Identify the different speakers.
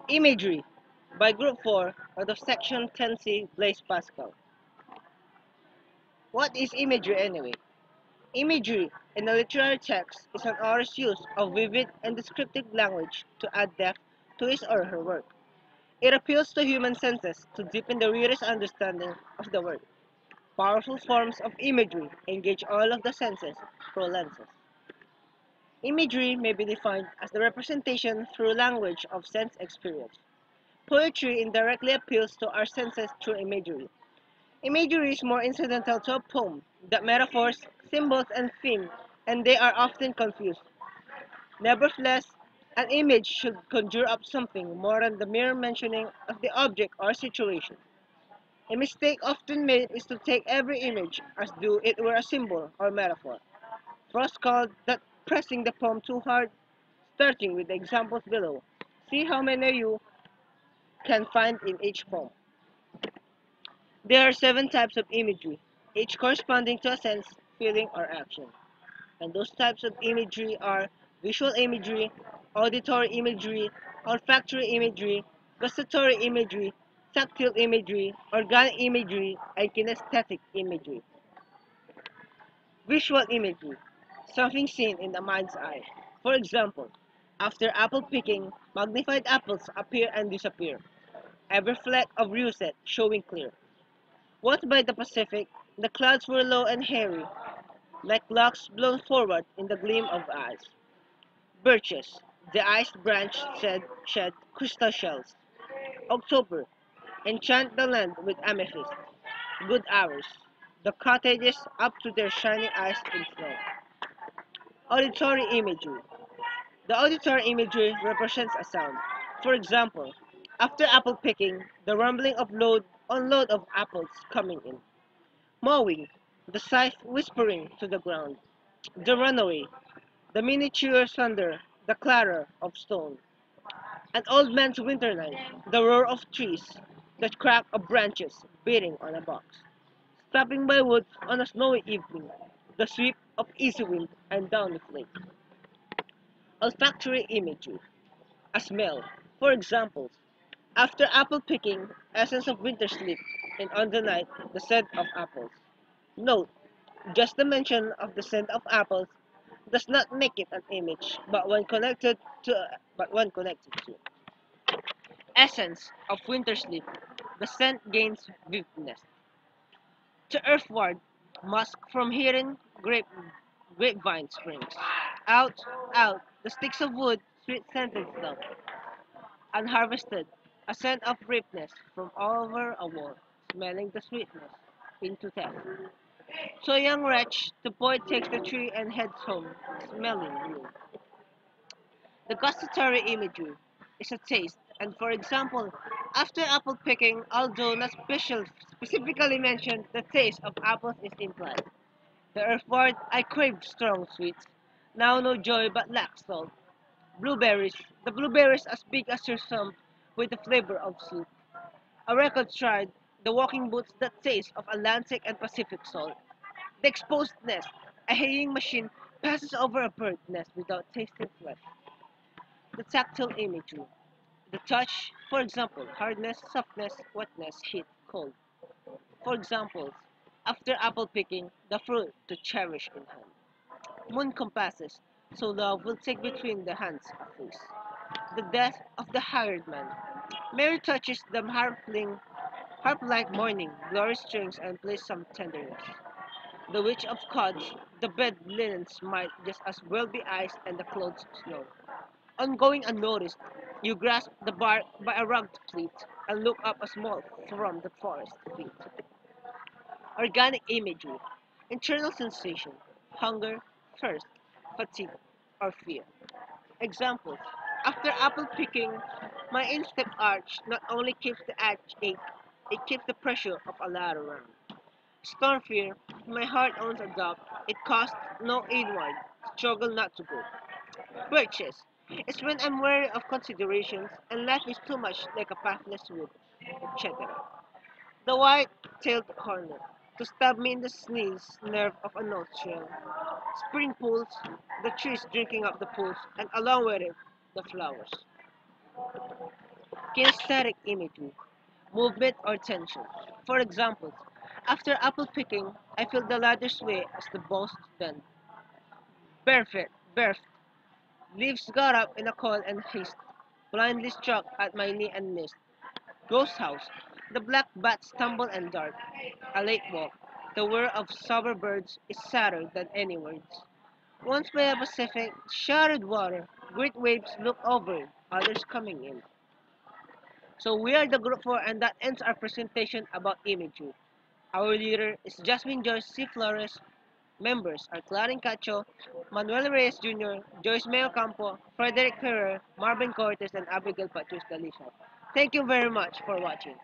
Speaker 1: Imagery by Group 4 out of Section 10C Blaise Pascal. What is imagery anyway? Imagery in a literary text is an author's use of vivid and descriptive language to add depth to his or her work. It appeals to human senses to deepen the reader's understanding of the work. Powerful forms of imagery engage all of the senses through lenses. Imagery may be defined as the representation through language of sense experience. Poetry indirectly appeals to our senses through imagery. Imagery is more incidental to a poem than metaphors, symbols, and theme, and they are often confused. Nevertheless, an image should conjure up something more than the mere mentioning of the object or situation. A mistake often made is to take every image as though it were a symbol or metaphor. Frost called that pressing the poem too hard, starting with the examples below. See how many you can find in each poem. There are 7 types of imagery, each corresponding to a sense, feeling, or action. And those types of imagery are visual imagery, auditory imagery, olfactory imagery, gustatory imagery, tactile imagery, organic imagery, and kinesthetic imagery. Visual imagery, something seen in the mind's eye. For example, after apple picking, magnified apples appear and disappear, every fleck of rosette showing clear. Once by the Pacific, the clouds were low and hairy, like locks blown forward in the gleam of eyes. Birches, the iced branch shed crystal shells. October, enchant the land with amethyst. Good hours, the cottages up to their shining eyes in snow. Auditory imagery. The auditory imagery represents a sound. For example, after apple picking, the rumbling of load of apples coming in. Mowing, the scythe whispering to the ground. The runaway, the miniature thunder, the clatter of stone. An old man's winter night, the roar of trees, the crack of branches beating on a box. Stopping by woods on a snowy evening, the sweep of easy wind and downy flake. Olfactory imagery. A smell. For example, after apple picking, essence of winter sleep, and on the night, the scent of apples. Note, just the mention of the scent of apples does not make it an image, but when connected to essence of winter sleep, the scent gains vividness. To earthward, musk from hidden grapevine springs. Out, out, the sticks of wood, sweet scented stuff. Unharvested, a scent of ripeness from over a wall, smelling the sweetness into theft. So young wretch, the boy takes the tree and heads home, smelling new. The gustatory imagery is a taste, and for example, after apple picking, although not specifically mentioned, the taste of apples is implied. The earthward, I craved strong sweets, now no joy but lack salt. Blueberries, the blueberries as big as your thumb, with the flavor of soup. A record tried, the walking boots that taste of Atlantic and Pacific salt. The exposed nest, a haying machine passes over a bird nest without tasting flesh. The tactile imagery, the touch, for example, hardness, softness, wetness, heat, cold. For examples, after apple picking, the fruit to cherish in hand. Moon compasses, so love will take between the hands a face. The death of the hired man. Mary touches the harp-like morning, glory strings and plays some tenderness. The witch of Cods, the bed linens might just as well be ice and the clothes snow. Ongoing unnoticed, you grasp the bark by a rugged pleat and look up a small from the forest feet. Organic imagery, internal sensation, hunger, thirst, fatigue, or fear. Examples. After apple picking, my instep arch not only keeps the edge ache, it keeps the pressure of a lot around. Storm fear, my heart owns a dog, it costs no inward, struggle not to go. Birches, it's when I'm wary of considerations and life is too much like a pathless wood, etc. The white-tailed hornet, to stab me in the sneeze nerve of a nostril. Spring pools, the trees drinking up the pools, and along with it, the flowers. kinesthetic imagery, movement or tension. For example, after apple picking, I feel the ladder sway as the boss then. Berth. Leaves got up in a coil and haste, blindly struck at my knee and missed. Ghost house. The black bats stumble and dart. A late walk. The whir of sober birds is sadder than any words. Once by a Pacific, shattered water, great waves look over, others coming in. So we are the group 4 and that ends our presentation about imagery. Our leader is Jasmine Joyce C. Flores. Members are Clarin Cacho, Manuel Reyes Jr., Joyce Mayo Campo, Frederick Ferrer, Marvin Cortes, and Abigail Patrus Galicia. Thank you very much for watching.